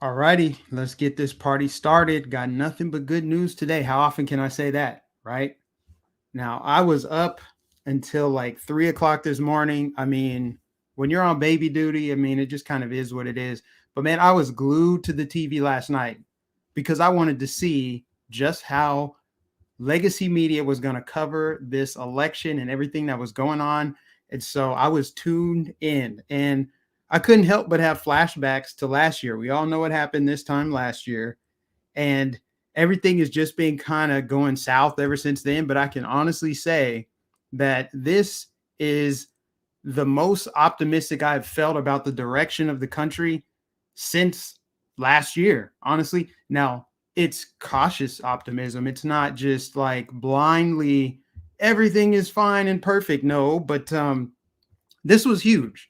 All righty, let's get this party started. Got nothing but good news today. How often can I say that, right? Now, I was up until like 3 o'clock this morning. I mean, when you're on baby duty, I mean, it just kind of is what it is. But man, I was glued to the TV last night because I wanted to see just how legacy media was going to cover this election and everything that was going on. And so I was tuned in and I couldn't help but have flashbacks to last year. We all know what happened this time last year. And everything has just been kind of going south ever since then. But I can honestly say that this is the most optimistic I've felt about the direction of the country since last year, honestly. Now, it's cautious optimism. It's not just like blindly everything is fine and perfect. No, but this was huge.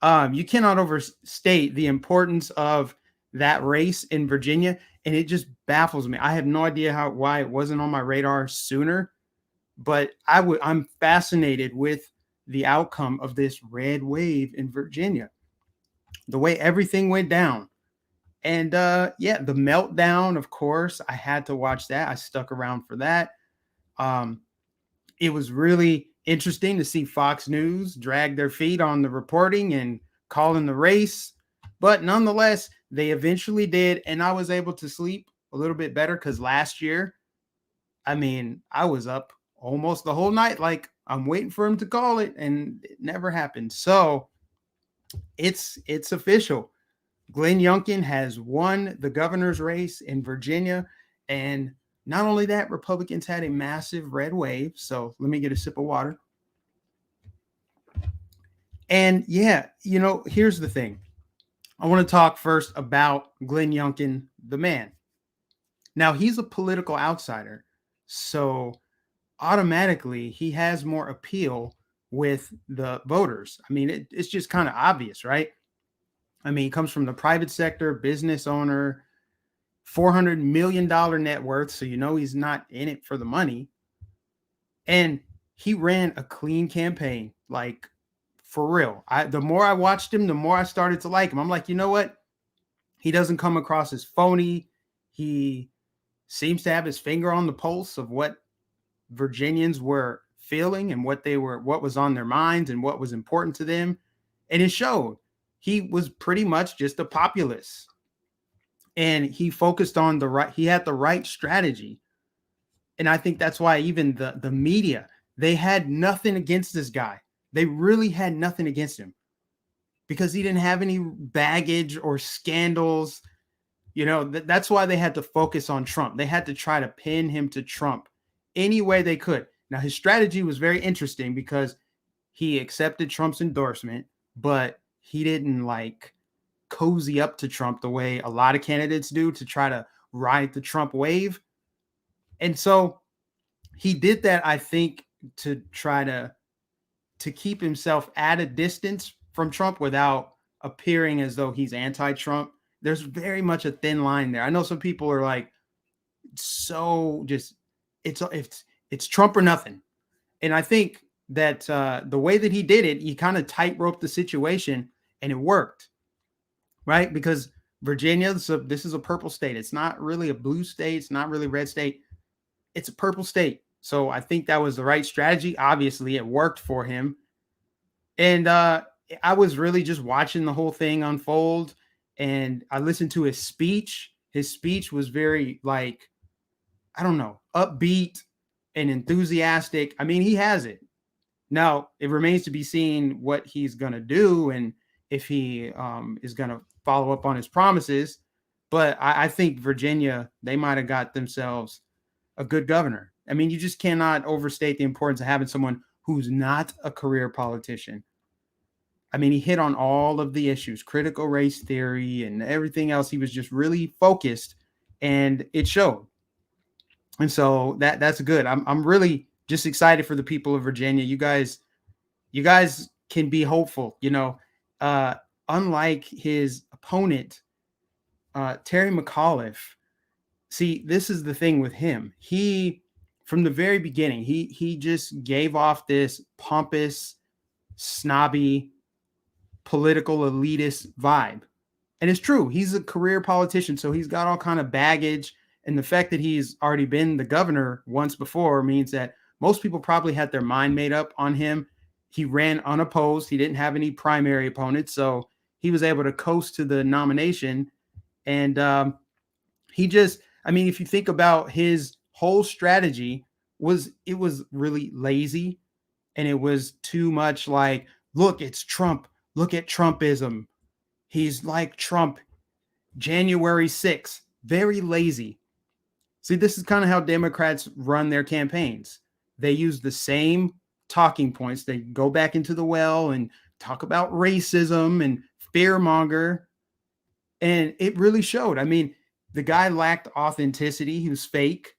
You cannot overstate the importance of that race in Virginia, and it just baffles me. I have no idea why it wasn't on my radar sooner, but I'm fascinated with the outcome of this red wave in Virginia, the way everything went down. And yeah, the meltdown, of course, I had to watch that. I stuck around for that. Um, it was really interesting to see Fox News drag their feet on the reporting and calling the race. But nonetheless, they eventually did. And I was able to sleep a little bit better because last year, I mean, I was up almost the whole night. Like I'm waiting for him to call it, and it never happened. So it's official. Glenn Youngkin has won the governor's race in Virginia. And not only that, Republicans had a massive red wave. So let me get a sip of water. And yeah, here's the thing. I want to talk first about Glenn Youngkin, the man. Now, he's a political outsider. So automatically, he has more appeal with the voters. I mean, it's just kind of obvious, right? I mean, he comes from the private sector, business owner, $400 million net worth. So, he's not in it for the money. And he ran a clean campaign, like for real. The more I watched him, the more I started to like him. I'm like, you know what? He doesn't come across as phony. He seems to have his finger on the pulse of what Virginians were feeling and what was on their minds and what was important to them. And it showed. He was pretty much just a populist. And he focused on he had the right strategy. And I think that's why even the media, they had nothing against this guy. They really had nothing against him because he didn't have any baggage or scandals. That's why they had to focus on Trump. They had to try to pin him to Trump any way they could. Now, his strategy was very interesting because he accepted Trump's endorsement, but he didn't like cozy up to Trump the way a lot of candidates do to try to ride the Trump wave. And so he did that, I think, to try to keep himself at a distance from Trump without appearing as though he's anti-Trump. There's very much a thin line there. I know some people are like, so just it's Trump or nothing. And I think that the way that he did it, he kind of tightrope the situation, and it worked, right? Because Virginia, this is a purple state. It's not really a blue state. It's not really a red state. It's a purple state. So I think that was the right strategy. Obviously, it worked for him. And I was really just watching the whole thing unfold. And I listened to his speech. His speech was very, like, I don't know, upbeat and enthusiastic. I mean, he has it. Now, it remains to be seen what he's going to do and if he is going to follow up on his promises. But I think Virginia, they might have got themselves a good governor. I mean, you just cannot overstate the importance of having someone who's not a career politician. I mean, he hit on all of the issues, critical race theory and everything else. He was just really focused, and it showed. And so that's good. I'm really just excited for the people of Virginia. You guys can be hopeful. Unlike his opponent, Terry McAuliffe. See, this is the thing with him. He, from the very beginning, he just gave off this pompous, snobby, political elitist vibe. And it's true. He's a career politician, so he's got all kind of baggage. And the fact that he's already been the governor once before means that most people probably had their mind made up on him. He ran unopposed. He didn't have any primary opponents, so he was able to coast to the nomination. And he just, I mean, if you think about his whole strategy, it was really lazy, and it was too much like, look, it's Trump. Look at Trumpism. He's like Trump. January 6th, very lazy. See, this is kind of how Democrats run their campaigns. They use the same talking points. They go back into the well and talk about racism and fearmonger. And it really showed. I mean, the guy lacked authenticity. He was fake.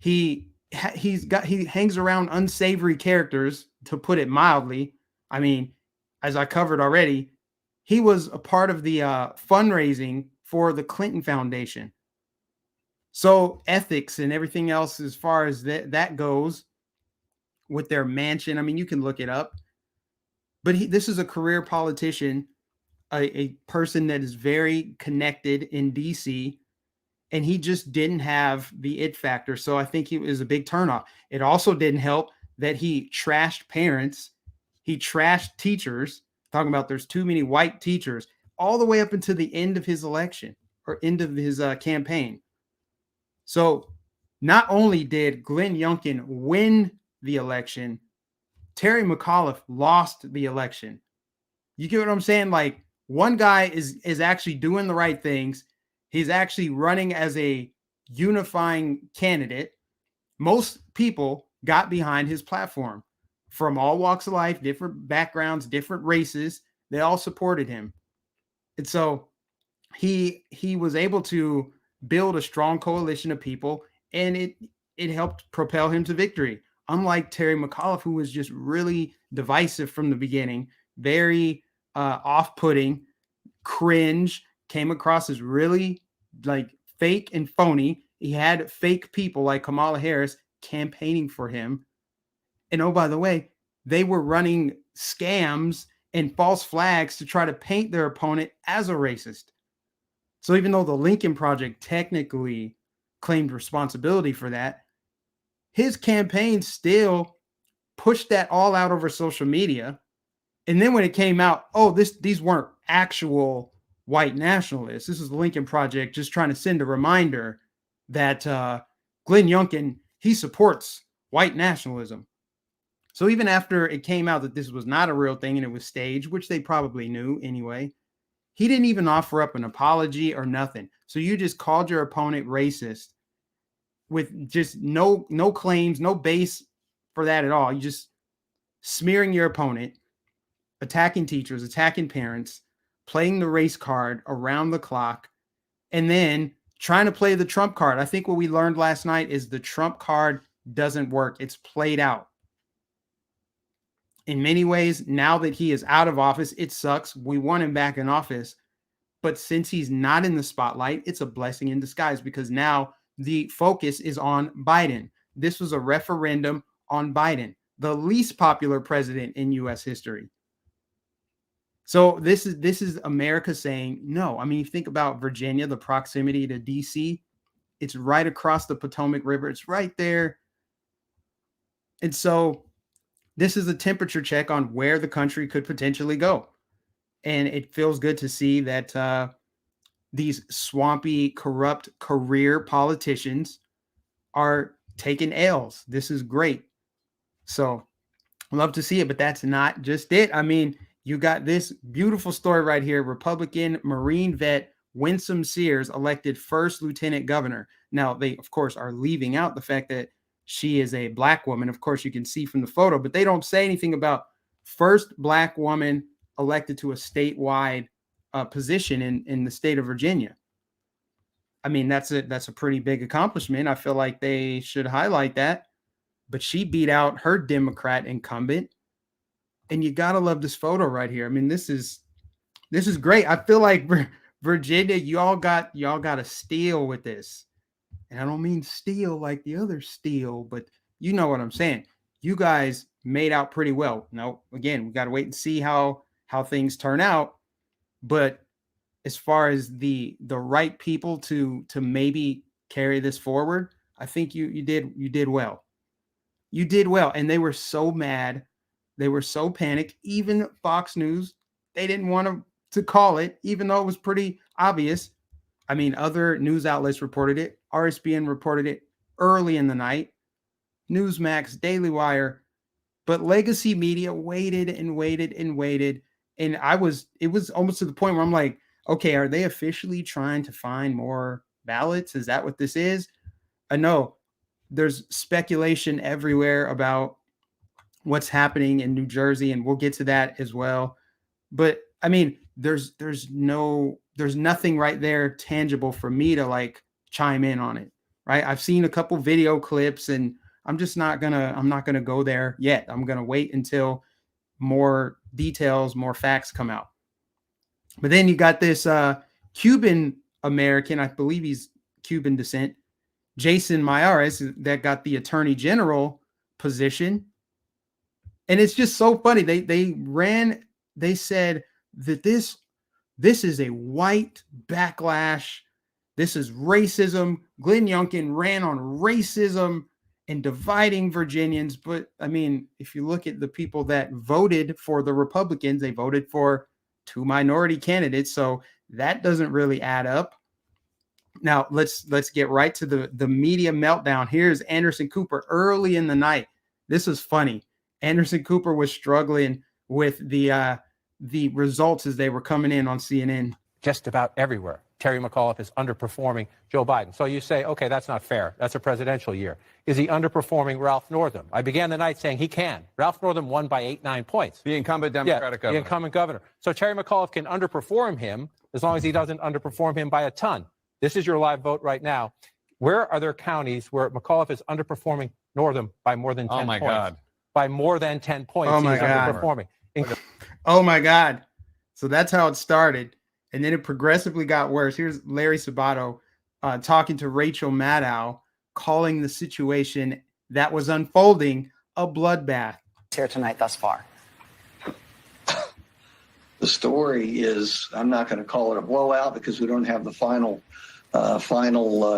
He hangs around unsavory characters, to put it mildly. I mean, as I covered already, he was a part of the fundraising for the Clinton Foundation. So ethics and everything else, as far as that goes, with their mansion, I mean, you can look it up. But this is a career politician, a person that is very connected in DC, and he just didn't have the it factor. So I think it was a big turnoff. It also didn't help that he trashed parents. He trashed teachers, talking about there's too many white teachers, all the way up until the end of his election, or end of his campaign. So not only did Glenn Youngkin win the election, Terry McAuliffe lost the election. You get what I'm saying? Like, one guy is actually doing the right things. He's actually running as a unifying candidate. Most people got behind his platform from all walks of life, different backgrounds, different races. They all supported him. And so he was able to build a strong coalition of people, and it helped propel him to victory. Unlike Terry McAuliffe, who was just really divisive from the beginning, very off-putting, cringe, came across as really like fake and phony. He had fake people like Kamala Harris campaigning for him. And oh, by the way, they were running scams and false flags to try to paint their opponent as a racist. So even though the Lincoln Project technically claimed responsibility for that, his campaign still pushed that all out over social media. And then when it came out, oh, these weren't actual white nationalists. This is the Lincoln Project just trying to send a reminder that Glenn Youngkin, he supports white nationalism. So even after it came out that this was not a real thing and it was staged, which they probably knew anyway, he didn't even offer up an apology or nothing. So you just called your opponent racist with just no claims, no base for that at all. You just smearing your opponent, attacking teachers, attacking parents, playing the race card around the clock, and then trying to play the Trump card. I think what we learned last night is the Trump card doesn't work. It's played out. In many ways, now that he is out of office, it sucks. We want him back in office. But since he's not in the spotlight, it's a blessing in disguise, because now the focus is on Biden. This was a referendum on Biden, the least popular president in U.S. history. So this is America saying no. I mean, you think about Virginia, the proximity to D.C., it's right across the Potomac River. It's right there. And so this is a temperature check on where the country could potentially go. And it feels good to see that these swampy, corrupt career politicians are taking L's. This is great. So I love to see it, but that's not just it. I mean, you got this beautiful story right here. Republican Marine vet Winsome Sears elected first lieutenant governor. Now, they, of course, are leaving out the fact that she is a black woman. Of course, you can see from the photo, but they don't say anything about first black woman elected to a statewide position in the state of Virginia. I mean, that's a pretty big accomplishment. I feel like they should highlight that. But she beat out her Democrat incumbent. And you gotta love this photo right here. I mean, this is great. I feel like Virginia, y'all got a steal with this. And I don't mean steal like the other steal, but you know what I'm saying. You guys made out pretty well. Now, again, we got to wait and see how things turn out. But as far as the right people to maybe carry this forward, I think you did well. You did well. And they were so mad. They were so panicked. Even Fox News, they didn't want to call it, even though it was pretty obvious. I mean, other news outlets reported it. RSBN reported it early in the night. Newsmax, Daily Wire, but legacy media waited and waited and waited. And it was almost to the point where I'm like, okay, are they officially trying to find more ballots? Is that what this is? I know there's speculation everywhere about what's happening in New Jersey, and we'll get to that as well. But I mean, there's nothing right there tangible for me to like chime in on it. Right. I've seen a couple video clips and I'm not gonna go there yet. I'm gonna wait until more details, more facts come out. But then you got this Cuban American, I believe he's Cuban descent, Jason Miyares, that got the Attorney General position. And it's just so funny. They said that this is a white backlash. This is racism. Glenn Youngkin ran on racism and dividing Virginians. But I mean, if you look at the people that voted for the Republicans, they voted for 2 minority candidates. So that doesn't really add up. Now let's get right to the media meltdown. Here's Anderson Cooper early in the night. This is funny. Anderson Cooper was struggling with the results as they were coming in on CNN. Just about everywhere, Terry McAuliffe is underperforming Joe Biden. So you say, okay, that's not fair. That's a presidential year. Is he underperforming Ralph Northam? I began the night saying he can. Ralph Northam won by 8-9 points. The incumbent Democratic governor. The incumbent governor. So Terry McAuliffe can underperform him as long as he doesn't underperform him by a ton. This is your live vote right now. Where are there counties where McAuliffe is underperforming Northam by more than 10 points? Oh, my God. By more than 10 points, oh my he's God. underperforming. Oh, my God. So that's how it started. And then it progressively got worse. Here's Larry Sabato talking to Rachel Maddow, calling the situation that was unfolding a bloodbath. Here tonight thus far. The story is, I'm not going to call it a blowout because we don't have the final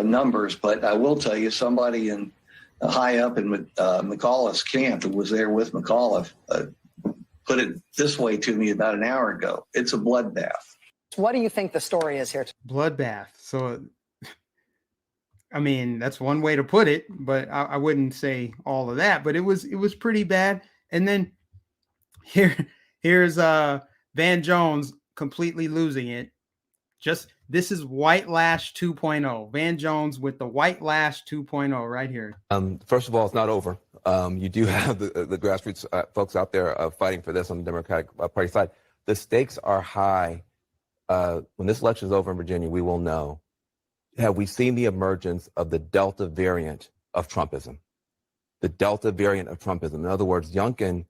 numbers, but I will tell you somebody in high up in McAuliffe's camp who was there with McAuliffe put it this way to me about an hour ago. It's a bloodbath. What do you think the story is here? Bloodbath. So, I mean, that's one way to put it, but I wouldn't say all of that, but it was pretty bad. And then here's Van Jones completely losing it. This is White Lash 2.0. Van Jones with the White Lash 2.0 right here. First of all, it's not over. You do have the grassroots folks out there fighting for this on the Democratic Party side. The stakes are high. When this election is over in Virginia, we will know. Have we seen the emergence of the Delta variant of Trumpism? The Delta variant of Trumpism. In other words, Youngkin,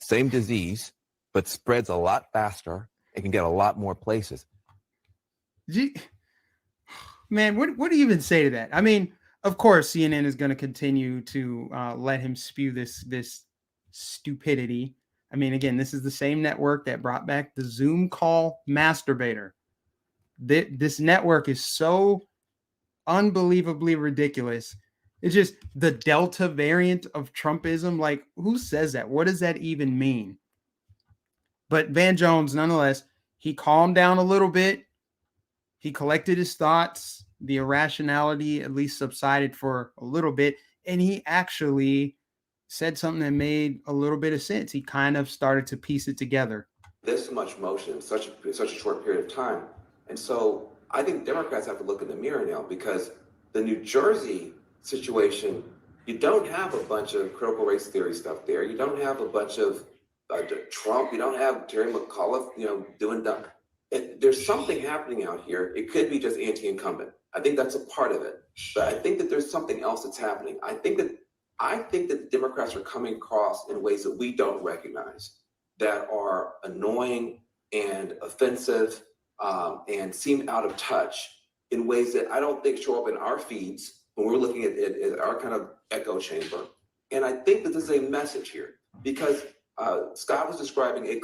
same disease, but spreads a lot faster and can get a lot more places. Man, what do you even say to that? I mean, of course, CNN is going to continue to let him spew this stupidity. I mean, again, this is the same network that brought back the Zoom call masturbator. This network is so unbelievably ridiculous. It's just the Delta variant of Trumpism. Like, who says that? What does that even mean? But Van Jones, nonetheless, he calmed down a little bit. He collected his thoughts. The irrationality at least subsided for a little bit. And he actually said something that made a little bit of sense. He kind of started to piece it together. This much motion in such a short period of time. And so I think Democrats have to look in the mirror now, because the New Jersey situation, you don't have a bunch of critical race theory stuff there. You don't have a bunch of Trump. You don't have Terry McAuliffe, doing that. There's something happening out here. It could be just anti-incumbent. I think that's a part of it. But I think that there's something else that's happening. I think that the Democrats are coming across in ways that we don't recognize, that are annoying and offensive and seem out of touch in ways that I don't think show up in our feeds when we're looking at our kind of echo chamber. And I think that this is a message here, because Scott was describing a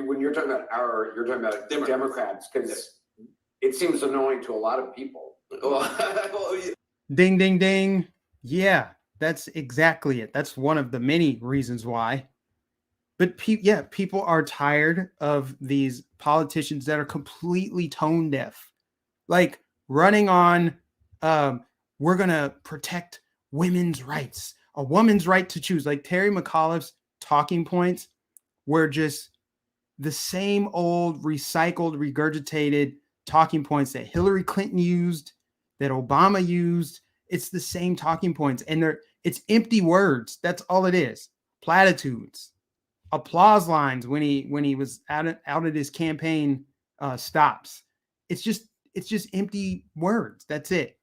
when you're talking about you're talking about Democrats, because it seems annoying to a lot of people. Ding, ding, ding. Yeah, that's exactly it. That's one of the many reasons why. But people are tired of these politicians that are completely tone deaf, like running on, we're going to protect women's rights, a woman's right to choose. Like Terry McAuliffe's talking points were just the same old recycled, regurgitated talking points that Hillary Clinton used, that Obama used. It's the same talking points, and it's empty words. That's all it is. Platitudes, applause lines when he was out at his campaign stops. It's just empty words. That's it.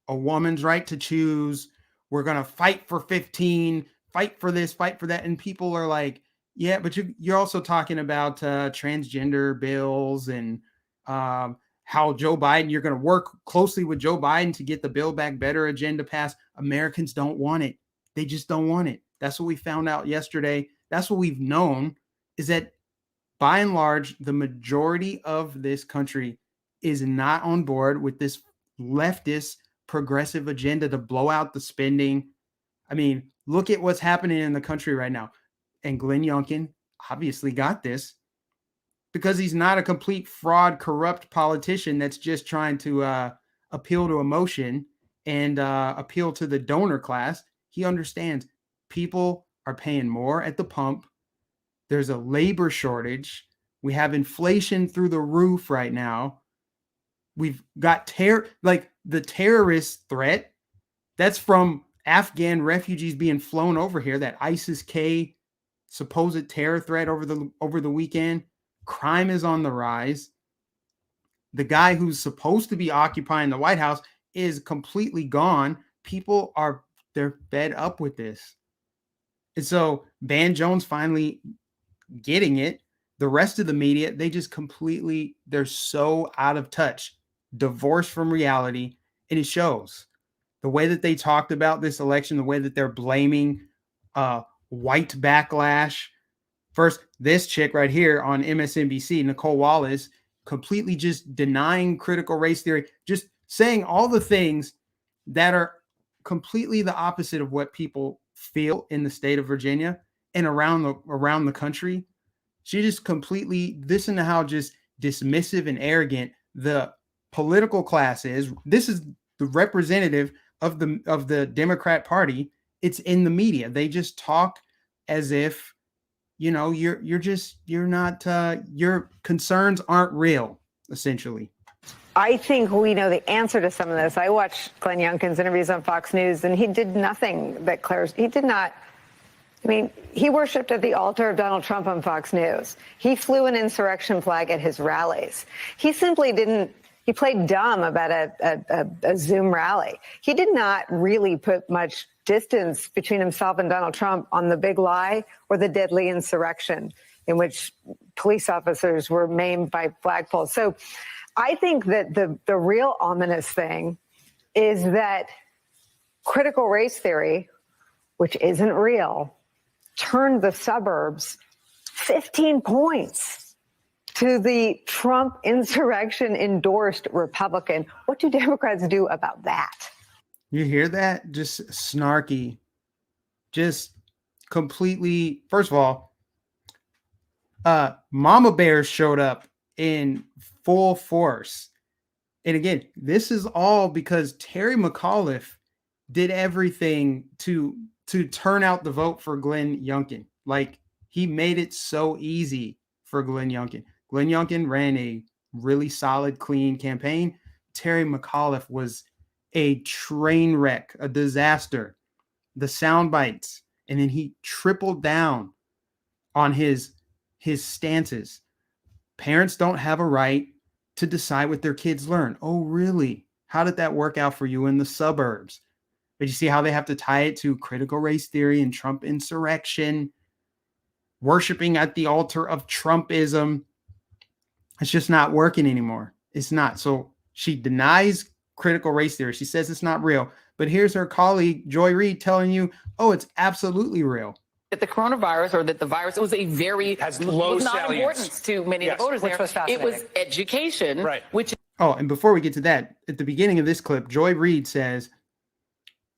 A woman's right to choose. We're gonna fight for 15. Fight for this. Fight for that. And people are like, yeah, but you're also talking about transgender bills and how Joe Biden, you're going to work closely with Joe Biden to get the Build Back Better agenda passed. Americans don't want it. They just don't want it. That's what we found out yesterday. That's what we've known, is that by and large, the majority of this country is not on board with this leftist progressive agenda to blow out the spending. I mean, look at what's happening in the country right now. And Glenn Youngkin obviously got this because he's not a complete fraud, corrupt politician that's just trying to appeal to emotion and appeal to the donor class. He understands people are paying more at the pump. There's a labor shortage. We have inflation through the roof right now. We've got like the terrorist threat. That's from Afghan refugees being flown over here, that ISIS-K supposed terror threat over the weekend. Crime is on the rise. The guy who's supposed to be occupying the White House is completely gone. People they're fed up with this. And so Van Jones finally getting it. The rest of the media, they're so out of touch, divorced from reality, and it shows. The way that they talked about this election, the way that they're blaming white backlash. First, this chick right here on MSNBC, Nicole Wallace, completely just denying critical race theory, just saying all the things that are completely the opposite of what people feel in the state of Virginia and around the country. She just completely, listen to how just dismissive and arrogant the political class is. This is the representative of the Democrat Party. It's in the media. They just talk as if, your concerns aren't real, essentially. I think we know the answer to some of this. I watched Glenn Youngkin's interviews on Fox News, and he did nothing that he did not. I mean, he worshipped at the altar of Donald Trump on Fox News. He flew an insurrection flag at his rallies. He simply didn't. He played dumb about a Zoom rally. He did not really put much distance between himself and Donald Trump on the big lie or the deadly insurrection in which police officers were maimed by flagpoles. So I think that the real ominous thing is that critical race theory, which isn't real, turned the suburbs 15 points to the Trump insurrection endorsed Republican. What do Democrats do about that? You hear that? Just snarky, just completely. First of all, Mama Bears showed up in full force. And again, this is all because Terry McAuliffe did everything to turn out the vote for Glenn Youngkin. Like, he made it so easy for Glenn Youngkin. Glenn Youngkin ran a really solid, clean campaign. Terry McAuliffe was a train wreck, a disaster. The sound bites, and then he tripled down on his stances. Parents don't have a right to decide what their kids learn. Oh, really? How did that work out for you in the suburbs? But you see how they have to tie it to critical race theory and Trump insurrection, worshiping at the altar of Trumpism. It's just not working anymore. It's not. So she denies critical race theory. She says it's not real. But here's her colleague, Joy Reid, telling you, oh, it's absolutely real. that the coronavirus or that the virus, it was a very has low was not salience importance to many of the voters which there. was It was fascinating. education, Right. which Oh, and before we get to that, at the beginning of this clip, Joy Reid says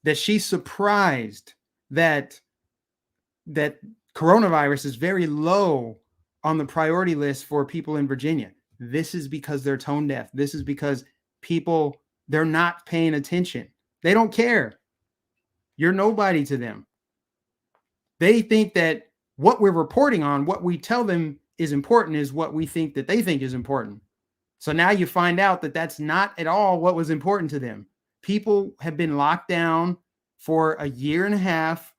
that she's surprised that coronavirus is very low on the priority list for people in Virginia. This is because they're tone deaf. This is because people, they're not paying attention. They don't care. You're nobody to them. They think that what we're reporting on, what we tell them is important, is what we think that they think is important. So now you find out that that's not at all what was important to them. People have been locked down for a year and a half.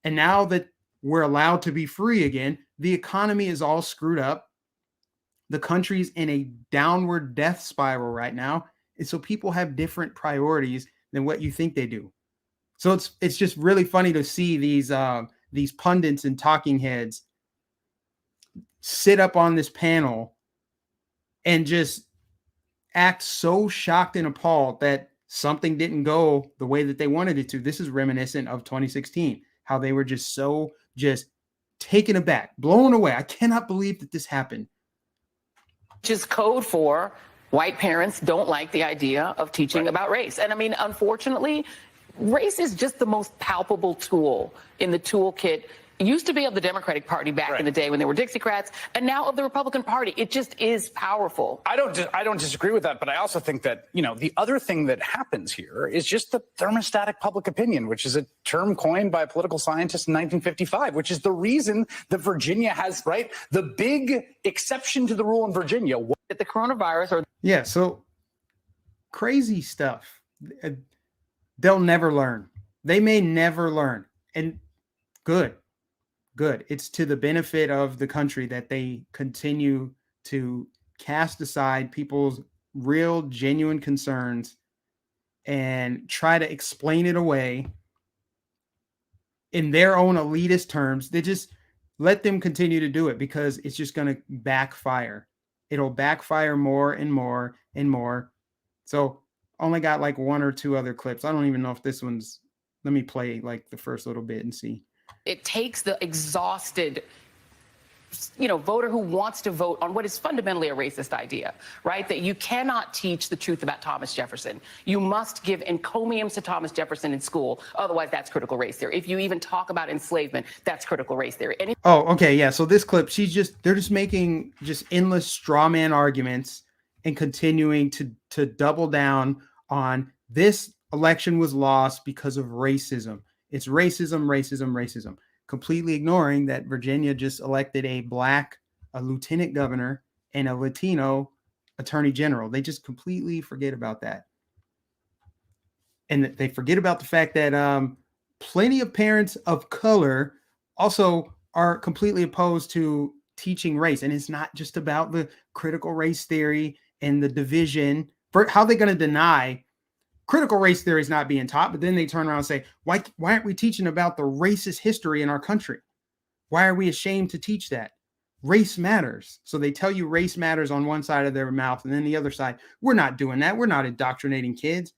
And now that we're allowed to be free again, the economy is all screwed up. The country's in a downward death spiral right now. And so people have different priorities than what you think they do. So it's just really funny to see these pundits and talking heads sit up on this panel and just act so shocked and appalled that something didn't go the way that they wanted it to. This is reminiscent of 2016, how they were just so taken aback, blown away. I cannot believe that this happened. is code for white parents don't like the idea of teaching about race. And I mean, unfortunately, race is just the most palpable tool in the toolkit. It used to be of the Democratic Party back in the day when they were Dixiecrats, and now of the Republican Party. It just is powerful. I don't disagree with that, but I also think that, the other thing that happens here is just the thermostatic public opinion, which is a term coined by a political scientist in 1955, which is the reason that Virginia has, the big exception to the rule in Virginia. That the coronavirus or Yeah, so crazy stuff. They'll never learn. They may never learn. And good. It's to the benefit of the country that they continue to cast aside people's real, genuine concerns and try to explain it away in their own elitist terms. They just let them continue to do it because it's just going to backfire. It'll backfire more and more and more. So only got like one or two other clips. I don't even know if this one's, let me play like the first little bit and see. it takes the exhausted voter who wants to vote on what is fundamentally a racist idea, right? That you cannot teach the truth about Thomas Jefferson. You must give encomiums to Thomas Jefferson in school. Otherwise, that's critical race theory. If you even talk about enslavement, that's critical race theory. Oh, okay. Yeah. So this clip, they're just making just endless straw man arguments and continuing to double down on this election was lost because of racism. It's racism, completely ignoring that Virginia just elected a lieutenant governor and a Latino attorney general. They just completely forget about that. And they forget about the fact that plenty of parents of color also are completely opposed to teaching race. And it's not just about the critical race theory and the division. How are they going to deny critical race theory is not being taught, but then they turn around and say, why aren't we teaching about the racist history in our country? Why are we ashamed to teach that? Race matters. So they tell you race matters on one side of their mouth, and then the other side, we're not doing that. We're not indoctrinating kids.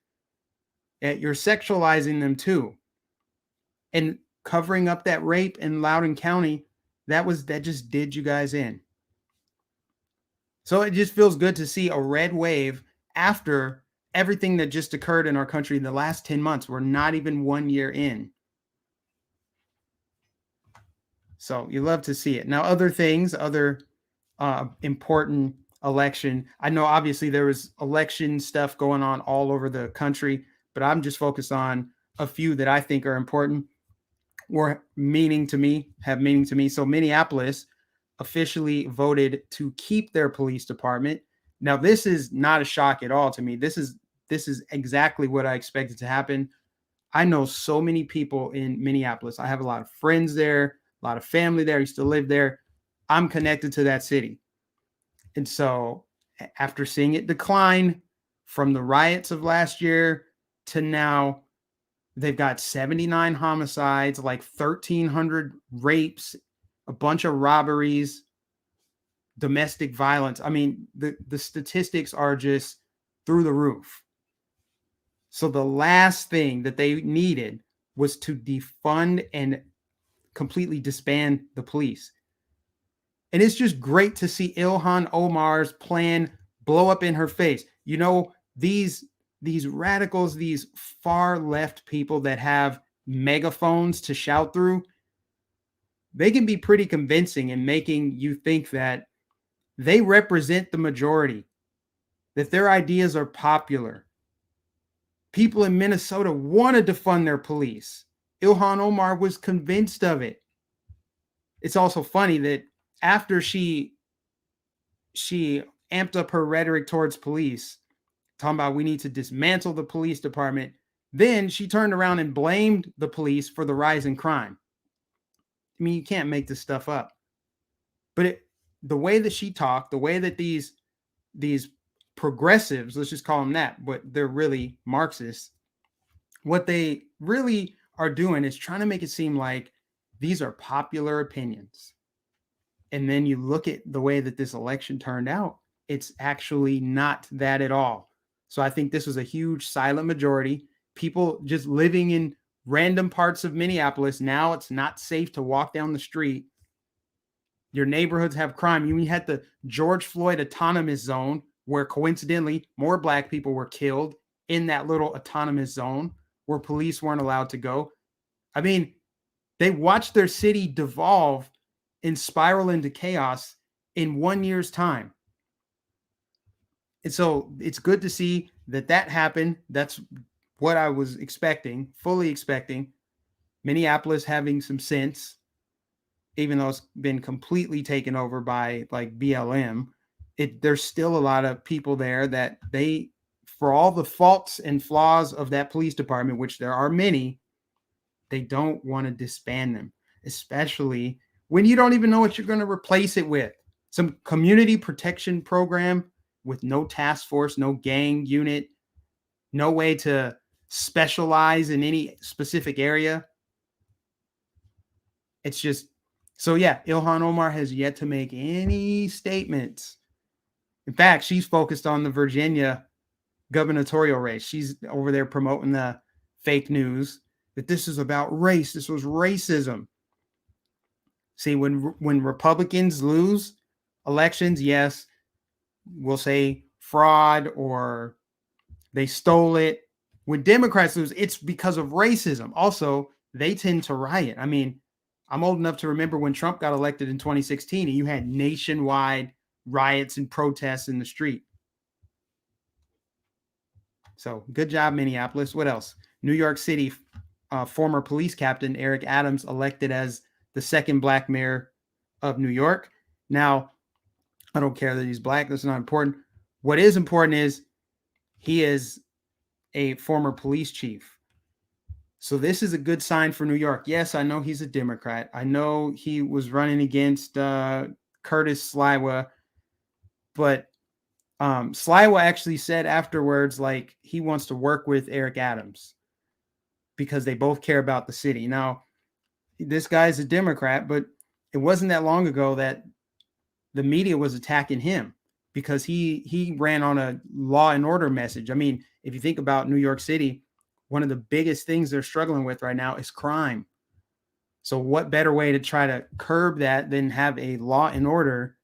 You're sexualizing them too. And covering up that rape in Loudoun County, that just did you guys in. So it just feels good to see a red wave after everything that just occurred in our country in the last 10 months. We're not even 1 year in. So you love to see it. Now, other important election. I know obviously there was election stuff going on all over the country, but I'm just focused on a few that I think are important or have meaning to me. So Minneapolis officially voted to keep their police department. Now, this is not a shock at all to me. This is exactly what I expected to happen. I know so many people in Minneapolis. I have a lot of friends there, a lot of family there. I used to live there. I'm connected to that city. And so after seeing it decline from the riots of last year to now, they've got 79 homicides, like 1,300 rapes, a bunch of robberies, domestic violence. I mean, the statistics are just through the roof. So the last thing that they needed was to defund and completely disband the police. And it's just great to see Ilhan Omar's plan blow up in her face. You know, these radicals, these far left people that have megaphones to shout through, they can be pretty convincing in making you think that they represent the majority, that their ideas are popular. People in Minnesota want to defund their police. Ilhan Omar was convinced of it. It's also funny that after she amped up her rhetoric towards police, talking about we need to dismantle the police department, then she turned around and blamed the police for the rise in crime. I mean, you can't make this stuff up. But the way that she talked, the way that these progressives, let's just call them that, but they're really Marxists, what they really are doing is trying to make it seem like these are popular opinions. And then you look at the way that this election turned out, it's actually not that at all. So I think this was a huge silent majority. People just living in random parts of Minneapolis. Now it's not safe to walk down the street. Your neighborhoods have crime. You had the George Floyd autonomous zone where coincidentally more black people were killed in that little autonomous zone where police weren't allowed to go. I mean, they watched their city devolve and spiral into chaos in 1 year's time. And so it's good to see that happened. That's what I was expecting, fully expecting. Minneapolis having some sense, even though it's been completely taken over by like BLM. There's still a lot of people there that for all the faults and flaws of that police department, which there are many, they don't want to disband them, especially when you don't even know what you're going to replace it with. Some community protection program with no task force, no gang unit, no way to specialize in any specific area. It's just, so yeah, Ilhan Omar has yet to make any statements. In fact, she's focused on the Virginia gubernatorial race. She's over there promoting the fake news that this is about race. This was racism. See, when Republicans lose elections, yes, we'll say fraud or they stole it. When Democrats lose, it's because of racism. Also, they tend to riot. I mean, I'm old enough to remember when Trump got elected in 2016 and you had nationwide riots and protests in the street. So good job, Minneapolis. What else? New York City, former police captain Eric Adams elected as the second black mayor of New York. Now, I don't care that he's black. That's not important. What is important is he is a former police chief. So this is a good sign for New York. Yes, I know he's a Democrat. I know he was running against Curtis Sliwa, but Sliwa actually said afterwards, like, he wants to work with Eric Adams because they both care about the city. Now, this guy's a Democrat, but it wasn't that long ago that the media was attacking him because he ran on a law and order message. I mean, if you think about New York City, one of the biggest things they're struggling with right now is crime. So what better way to try to curb that than have a law and order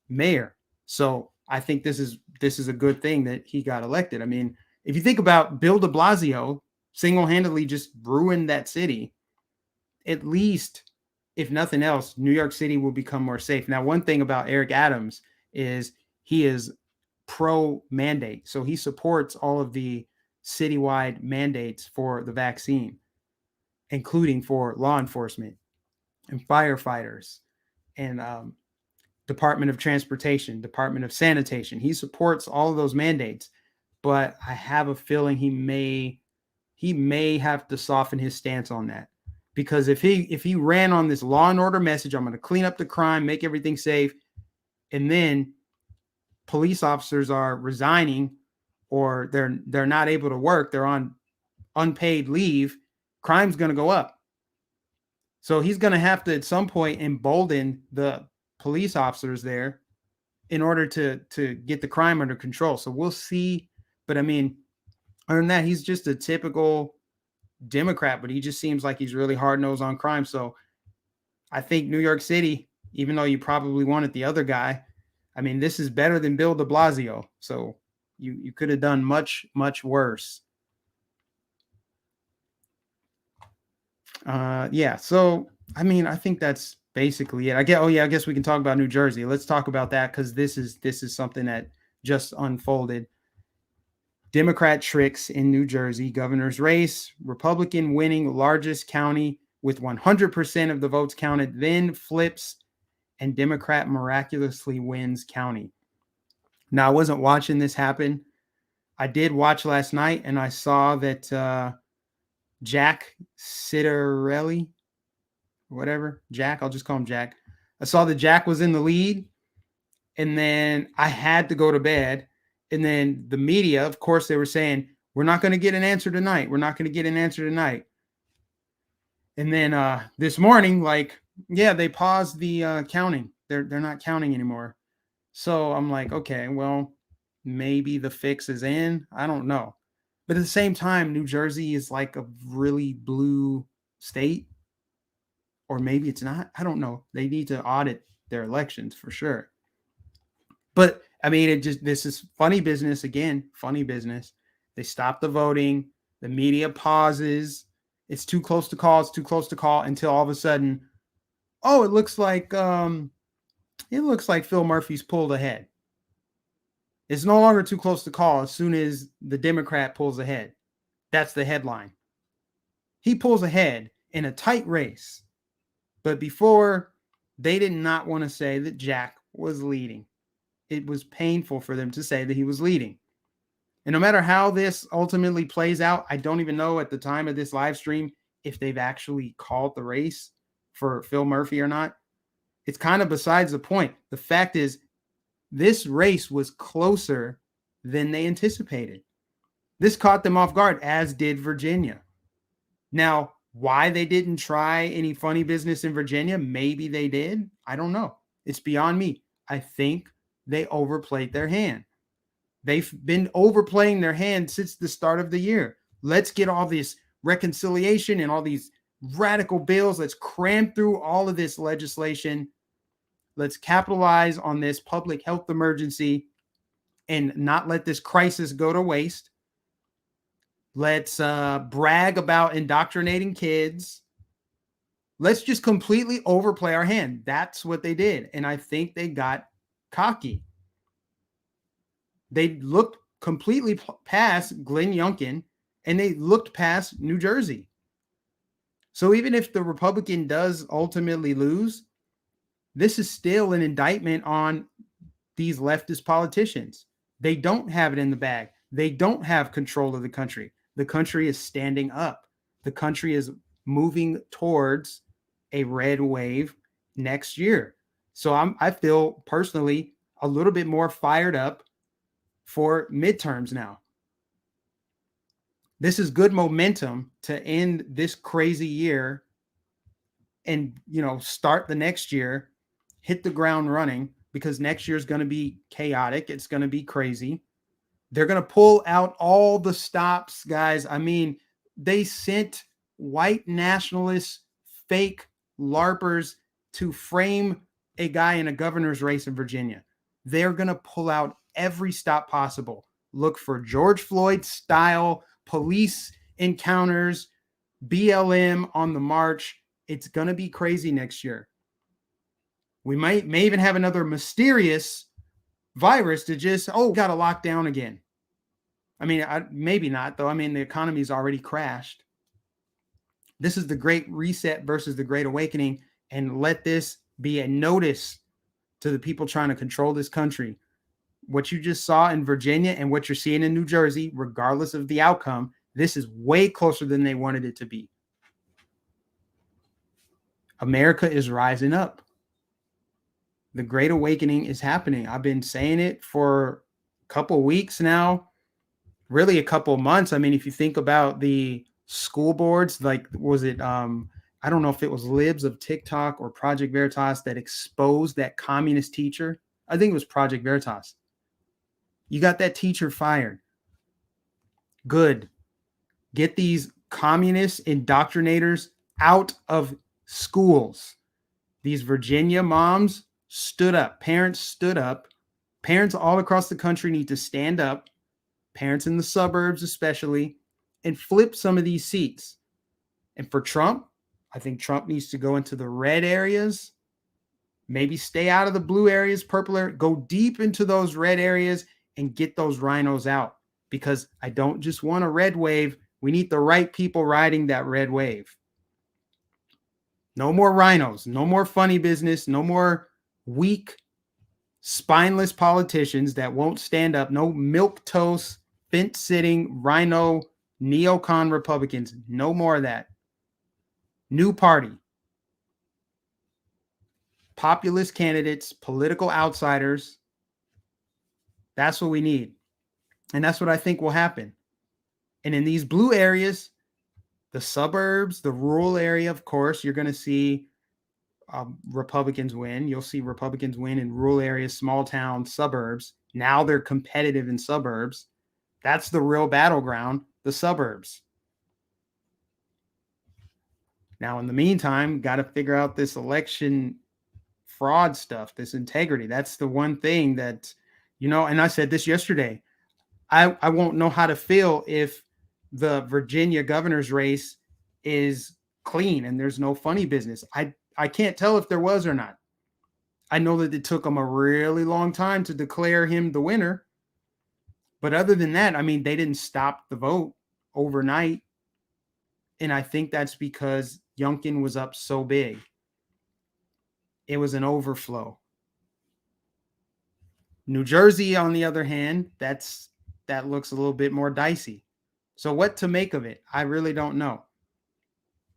mayor? So I think this is a good thing that he got elected. I mean, if you think about Bill de Blasio single-handedly just ruined that city, at least, if nothing else, New York City will become more safe. Now, one thing about Eric Adams is he is pro-mandate. So he supports all of the citywide mandates for the vaccine, including for law enforcement and firefighters and Department of Transportation, Department of Sanitation. He supports all of those mandates, but I have a feeling he may have to soften his stance on that. Because if he ran on this law and order message, I'm going to clean up the crime, make everything safe, and then police officers are resigning or they're not able to work, they're on unpaid leave, crime's going to go up. So he's going to have to at some point embolden the police officers there in order to get the crime under control. So we'll see. But I mean, other than that, he's just a typical Democrat, but he just seems like he's really hard-nosed on crime. So I think New York City, even though you probably wanted the other guy, I mean, this is better than Bill de Blasio. So you could have done much, much worse. Yeah. So, I mean, I think that's basically it. I guess we can talk about New Jersey. Let's talk about that because this is something that just unfolded. Democrat tricks in New Jersey governor's race, Republican winning largest county with 100% of the votes counted, then flips and Democrat miraculously wins county. Now, I wasn't watching this happen. I did watch last night and I saw that Jack Citarelli, whatever, Jack, I'll just call him Jack. I saw that Jack was in the lead and then I had to go to bed. And then the media, of course, they were saying, we're not going to get an answer tonight. We're not going to get an answer tonight. And then this morning, they paused the counting. They're not counting anymore. So I'm like, okay, well, maybe the fix is in. I don't know. But at the same time, New Jersey is like a really blue state. Or maybe it's not. I don't know. They need to audit their elections for sure. But I mean, this is funny business again, funny business. They stop the voting. The media pauses. It's too close to call. It's too close to call until all of a sudden, oh, it looks like Phil Murphy's pulled ahead. It's no longer too close to call as soon as the Democrat pulls ahead. That's the headline. He pulls ahead in a tight race. But before, they did not want to say that Jack was leading. It was painful for them to say that he was leading. And no matter how this ultimately plays out, I don't even know at the time of this live stream if they've actually called the race for Phil Murphy or not. It's kind of besides the point. The fact is, this race was closer than they anticipated. This caught them off guard, as did Virginia. Now, why they didn't try any funny business in Virginia, maybe they did. I don't know. It's beyond me. I think they overplayed their hand. They've been overplaying their hand since the start of the year. Let's get all this reconciliation and all these radical bills. Let's cram through all of this legislation. Let's capitalize on this public health emergency and not let this crisis go to waste. Let's brag about indoctrinating kids. Let's just completely overplay our hand. That's what they did. And I think they got cocky. They looked completely past Glenn Youngkin and they looked past New Jersey. So even if the Republican does ultimately lose, this is still an indictment on these leftist politicians. They don't have it in the bag. They don't have control of the country. The country is standing up. The country is moving towards a red wave next year. So I feel personally a little bit more fired up for midterms now. This is good momentum to end this crazy year and, start the next year, hit the ground running, because next year is going to be chaotic. It's going to be crazy. They're going to pull out all the stops, guys. I mean, they sent white nationalists, fake LARPers to frame a guy in a governor's race in Virginia. They're going to pull out every stop possible. Look for George Floyd style police encounters, BLM on the march. It's going to be crazy next year. We may even have another mysterious virus to just, got to lock down again. I mean, maybe not, though. I mean, the economy's already crashed. This is the Great Reset versus the Great Awakening, and let this be a notice to the people trying to control this country. What you just saw in Virginia and what you're seeing in New Jersey, regardless of the outcome, this is way closer than they wanted it to be. America is rising up. The Great Awakening is happening. I've been saying it for a couple weeks now, really a couple months. I mean, if you think about the school boards, was it, I don't know if it was Libs of TikTok or Project Veritas that exposed that communist teacher. I think it was Project Veritas. You got that teacher fired. Good. Get these communist indoctrinators out of schools. These Virginia moms stood up. Parents stood up. Parents all across the country need to stand up. Parents in the suburbs especially, and flip some of these seats. And for Trump, I think Trump needs to go into the red areas, maybe stay out of the blue areas, purple area, go deep into those red areas and get those rhinos out. Because I don't just want a red wave. We need the right people riding that red wave. No more rhinos, no more funny business, no more weak, spineless politicians that won't stand up, no milquetoast, fence-sitting, rhino, neocon Republicans. No more of that. New party. Populist candidates, political outsiders. That's what we need. And that's what I think will happen. And in these blue areas, the suburbs, the rural area, of course, you're going to see Republicans win. You'll see Republicans win in rural areas, small towns, suburbs. Now they're competitive in suburbs. That's the real battleground, the suburbs. Now, in the meantime, got to figure out this election fraud stuff, this integrity. That's the one thing that, and I said this yesterday, I won't know how to feel if the Virginia governor's race is clean and there's no funny business. I can't tell if there was or not. I know that it took them a really long time to declare him the winner. But other than that, I mean, they didn't stop the vote overnight. And I think that's because Youngkin was up so big. It was an overflow. New Jersey, on the other hand, that looks a little bit more dicey. So what to make of it? I really don't know.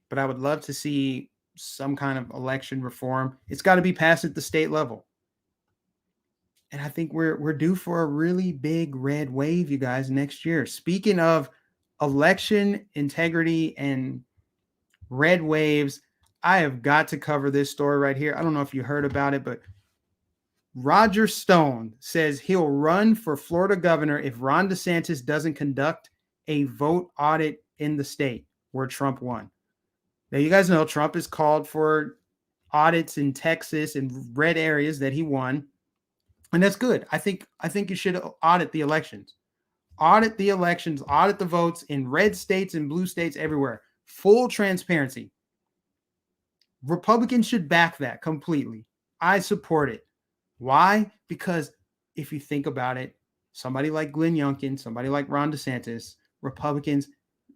But I would love to see some kind of election reform. It's got to be passed at the state level. And I think we're due for a really big red wave, you guys, next year. Speaking of election integrity and red waves, I have got to cover this story right here. I don't know if you heard about it, but Roger Stone says he'll run for Florida governor if Ron DeSantis doesn't conduct a vote audit in the state where Trump won. Now, you guys know Trump has called for audits in Texas and red areas that he won. And that's good. I think you should audit the elections. Audit the elections, audit the votes in red states and blue states everywhere. Full transparency. Republicans should back that completely. I support it. Why? Because if you think about it, somebody like Glenn Youngkin, somebody like Ron DeSantis, Republicans,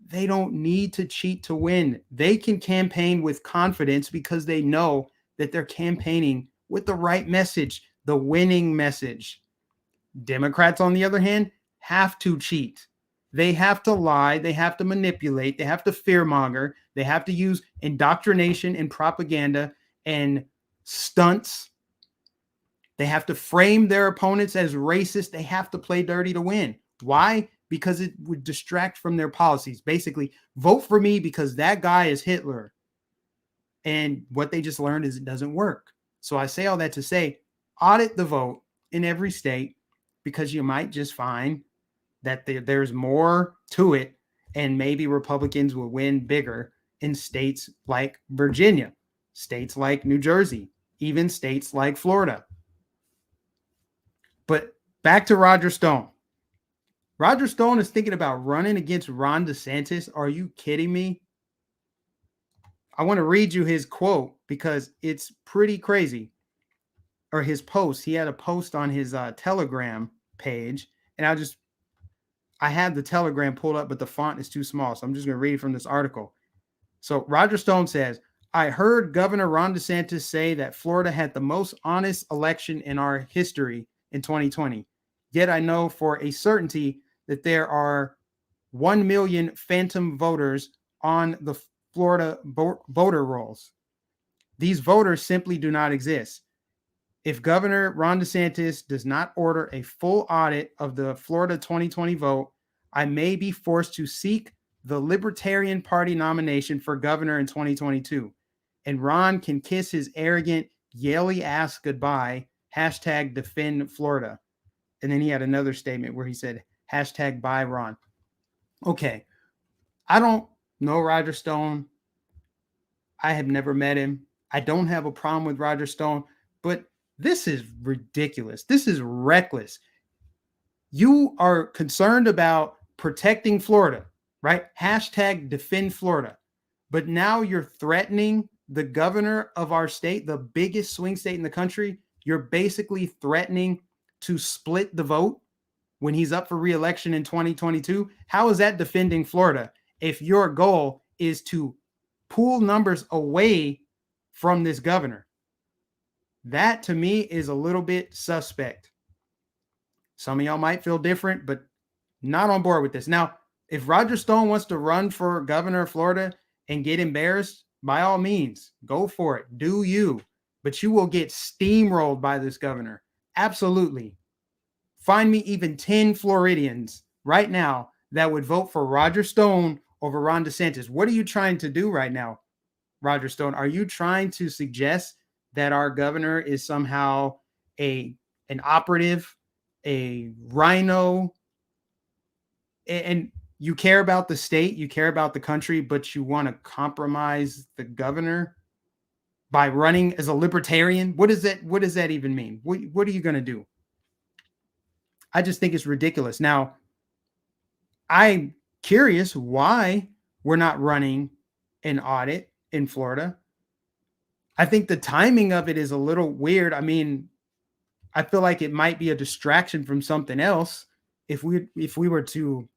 they don't need to cheat to win. They can campaign with confidence because they know that they're campaigning with the right message, the winning message. Democrats, on the other hand, have to cheat. They have to lie. They have to manipulate. They have to fearmonger. They have to use indoctrination and propaganda and stunts. They have to frame their opponents as racist. They have to play dirty to win. Why? Because it would distract from their policies. Basically, vote for me because that guy is Hitler. And what they just learned is it doesn't work. So I say all that to say, audit the vote in every state because you might just find that there's more to it and maybe Republicans will win bigger in states like Virginia, states like New Jersey, even states like Florida. But back to Roger Stone. Roger Stone is thinking about running against Ron DeSantis. Are you kidding me? I want to read you his quote because it's pretty crazy. Or his post. He had a post on his Telegram page. And I had the Telegram pulled up, but the font is too small. So I'm just going to read it from this article. So Roger Stone says, I heard Governor Ron DeSantis say that Florida had the most honest election in our history in 2020. Yet I know for a certainty that there are 1 million phantom voters on the Florida voter rolls. These voters simply do not exist. If Governor Ron DeSantis does not order a full audit of the Florida 2020 vote, I may be forced to seek the Libertarian Party nomination for governor in 2022. And Ron can kiss his arrogant, yelly ass goodbye, hashtag defend Florida. And then he had another statement where he said, hashtag bye Ron. Okay. I don't know Roger Stone. I have never met him. I don't have a problem with Roger Stone, but this is ridiculous. This is reckless. You are concerned about protecting Florida, right? Hashtag defend Florida. But now you're threatening the governor of our state, the biggest swing state in the country. You're basically threatening to split the vote when he's up for re-election in 2022. How is that defending Florida if your goal is to pull numbers away from this governor? That to me is a little bit suspect. Some of y'all might feel different, but not on board with this. Now, if Roger Stone wants to run for governor of Florida and get embarrassed, by all means, go for it. Do you. But you will get steamrolled by this governor. Absolutely. Find me even 10 Floridians right now that would vote for Roger Stone over Ron DeSantis. What are you trying to do right now, Roger Stone? Are you trying to suggest that our governor is somehow an operative, a rhino, and you care about the state, you care about the country, but you want to compromise the governor by running as a libertarian? What does that even mean? What are you going to do? I just think it's ridiculous. Now, I'm curious why we're not running an audit in Florida. I think the timing of it is a little weird. I mean, I feel like it might be a distraction from something else. If we were to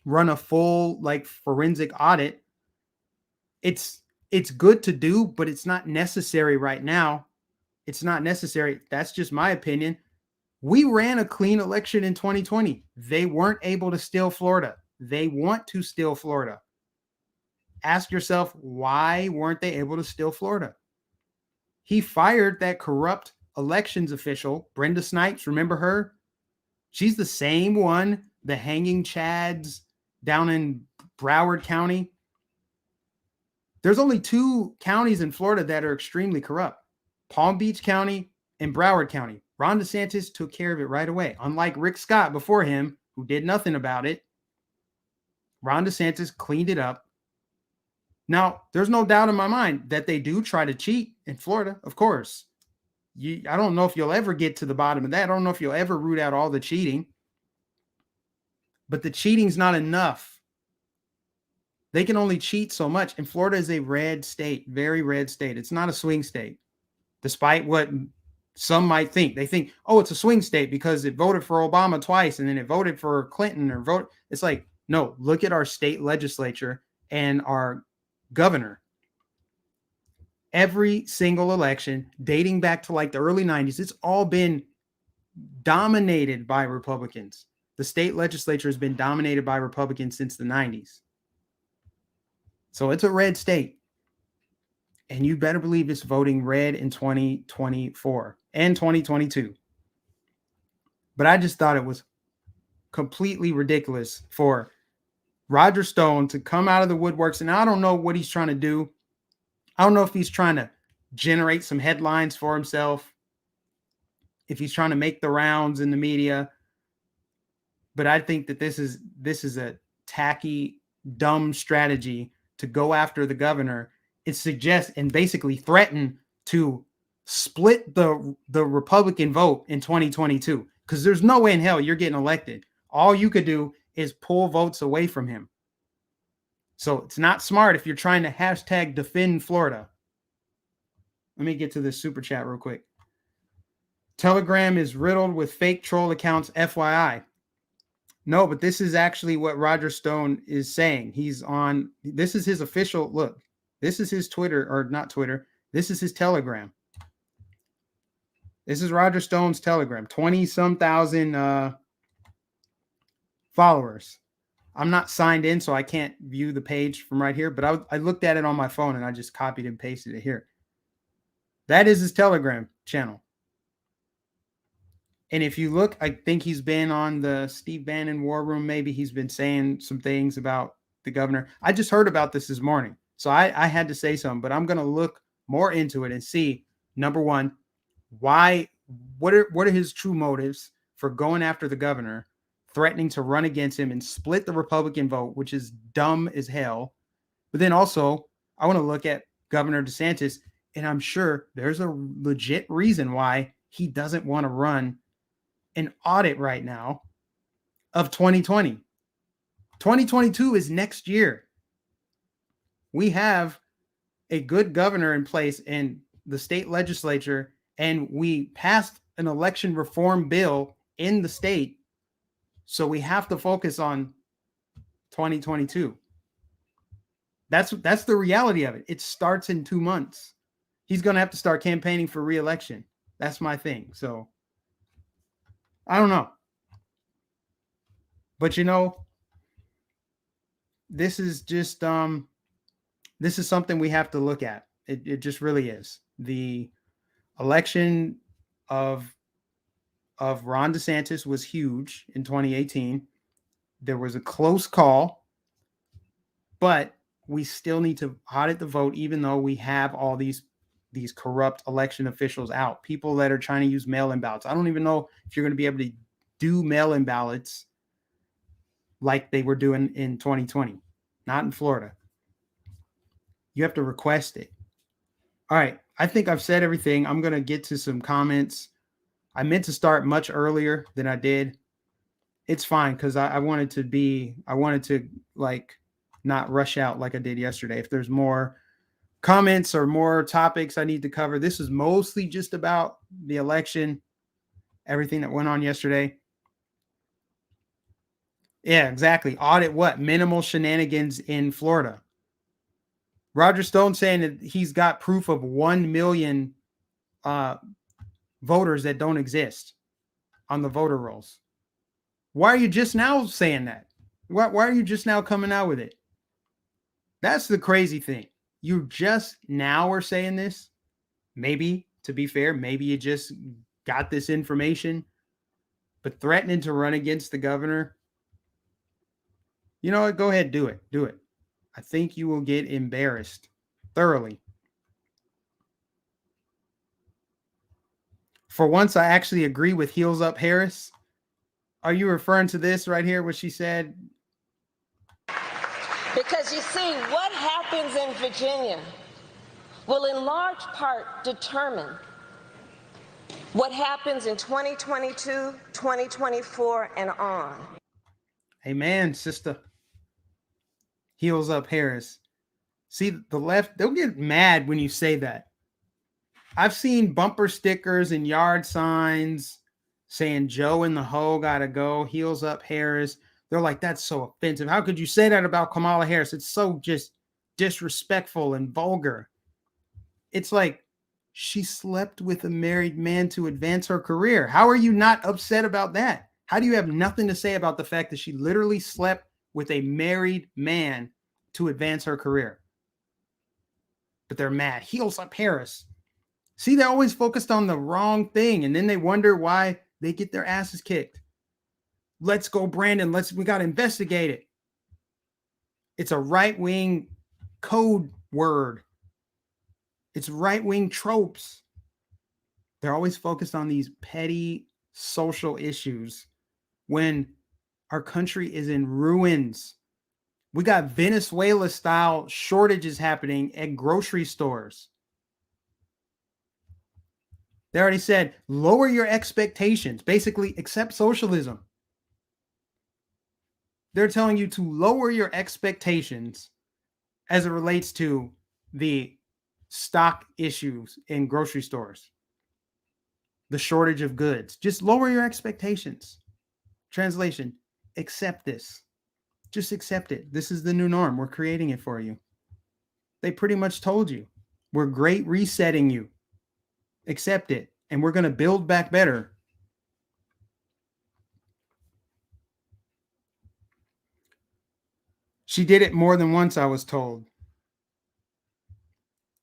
run a full like forensic audit, it's good to do, but it's not necessary right now. It's not necessary. That's just my opinion. We ran a clean election in 2020. They weren't able to steal Florida. They want to steal Florida. Ask yourself, why weren't they able to steal Florida? He fired that corrupt elections official, Brenda Snipes. Remember her? She's the same one, the hanging chads down in Broward County. There's only 2 counties in Florida that are extremely corrupt: Palm Beach County and Broward County. Ron DeSantis took care of it right away. Unlike Rick Scott before him, who did nothing about it, Ron DeSantis cleaned it up. Now, there's no doubt in my mind that they do try to cheat in Florida, of course. I don't know if you'll ever get to the bottom of that. I don't know if you'll ever root out all the cheating. But the cheating's not enough. They can only cheat so much. And Florida is a red state, very red state. It's not a swing state, despite what some might think. They think, oh, it's a swing state because it voted for Obama twice and then it voted for Clinton or vote. It's like, no, look at our state legislature and our governor. Every single election dating back to like the early 90s, it's all been dominated by Republicans. The state legislature has been dominated by Republicans since the 90s. So it's a red state. And you better believe it's voting red in 2024 and 2022. But I just thought it was completely ridiculous for Roger Stone to come out of the woodworks. And I don't know what he's trying to do. I don't know if he's trying to generate some headlines for himself, if he's trying to make the rounds in the media. But I think that this is a tacky, dumb strategy to go after the governor. It suggests and basically threaten to split the Republican vote in 2022, because there's no way in hell you're getting elected. All you could do is pull votes away from him. So it's not smart if you're trying to hashtag defend Florida. Let me get to this super chat real quick. Telegram is riddled with fake troll accounts, FYI. No, but this is actually what Roger Stone is saying. This is his official, look, this is his Twitter, or not Twitter. This is his Telegram. This is Roger Stone's Telegram, 20-some thousand followers. I'm not signed in, so I can't view the page from right here, but I looked at it on my phone and I just copied and pasted it here. That is his Telegram channel. And if you look, I think he's been on the Steve Bannon War Room. Maybe he's been saying some things about the governor. I just heard about this morning, so I had to say something, but I'm going to look more into it and see, number one, what are his true motives for going after the governor, threatening to run against him and split the Republican vote, which is dumb as hell. But then also, I want to look at Governor DeSantis. And I'm sure there's a legit reason why he doesn't want to run an audit right now of 2020. 2022 is next year. We have a good governor in place in the state legislature, and we passed an election reform bill in the state. So we have to focus on 2022. That's the reality of it. It starts in 2 months. He's going to have to start campaigning for re-election. That's my thing. So I don't know. But this is just this is something we have to look at. It just really is. The election of Ron DeSantis was huge in 2018. There was a close call, but we still need to audit the vote, even though we have all these corrupt election officials out, people that are trying to use mail-in ballots. I don't even know if you're going to be able to do mail-in ballots like they were doing in 2020, not in Florida. You have to request it. All right. I think I've said everything. I'm going to get to some comments. I meant to start much earlier than I did. It's fine because I wanted to like not rush out like I did yesterday. If there's more comments or more topics I need to cover, this is mostly just about the election, everything that went on yesterday. Yeah, exactly. Audit what? Minimal shenanigans in Florida. Roger Stone saying that he's got proof of 1 million voters that don't exist on the voter rolls. Why are you just now saying that? Why are you just now coming out with it? That's the crazy thing. You just now are saying this. Maybe, to be fair, maybe you just got this information, but threatening to run against the governor. You know what? Go ahead, do it. Do it. I think you will get embarrassed thoroughly. For once, I actually agree with Heels Up Harris. Are you referring to this right here, what she said? Because you see, what happens in Virginia will in large part determine what happens in 2022, 2024, and on. Amen, sister. Heels Up Harris. See, the left, they'll get mad when you say that. I've seen bumper stickers and yard signs saying Joe and the hoe gotta go, Heels Up Harris. They're like, that's so offensive. How could you say that about Kamala Harris? It's so just disrespectful and vulgar. It's like she slept with a married man to advance her career. How are you not upset about that? How do you have nothing to say about the fact that she literally slept with a married man to advance her career? But they're mad. Heels Up Harris. See, they're always focused on the wrong thing, and then they wonder why they get their asses kicked. Let's go, Brandon. We got to investigate it. It's a right-wing code word. It's right-wing tropes. They're always focused on these petty social issues when our country is in ruins. We got Venezuela-style shortages happening at grocery stores. They already said, lower your expectations. Basically, accept socialism. They're telling you to lower your expectations as it relates to the stock issues in grocery stores, the shortage of goods. Just lower your expectations. Translation, accept this. Just accept it. This is the new norm. We're creating it for you. They pretty much told you. We're great resetting you. Accept it. And we're going to build back better. She did it more than once, I was told.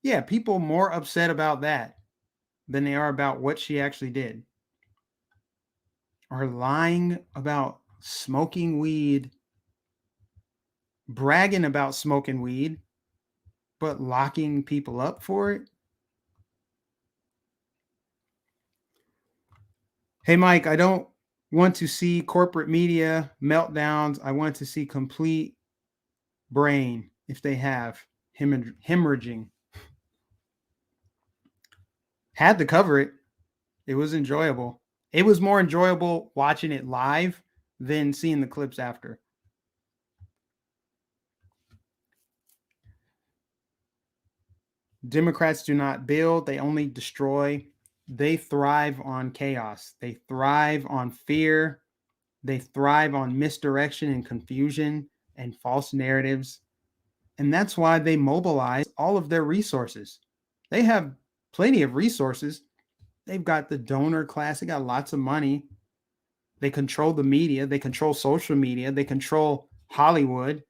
Yeah, people more upset about that than they are about what she actually did. Or lying about smoking weed, bragging about smoking weed, but locking people up for it. Hey, Mike, I don't want to see corporate media meltdowns. I want to see complete brain if they have hemorrhaging. Had to cover it. It was enjoyable. It was more enjoyable watching it live than seeing the clips after. Democrats do not build, they only destroy. They thrive on chaos. They thrive on fear. They thrive on misdirection and confusion and false narratives. And that's why they mobilize all of their resources. They have plenty of resources. They've got the donor class. They got lots of money. They control the media. They control social media. They control Hollywood.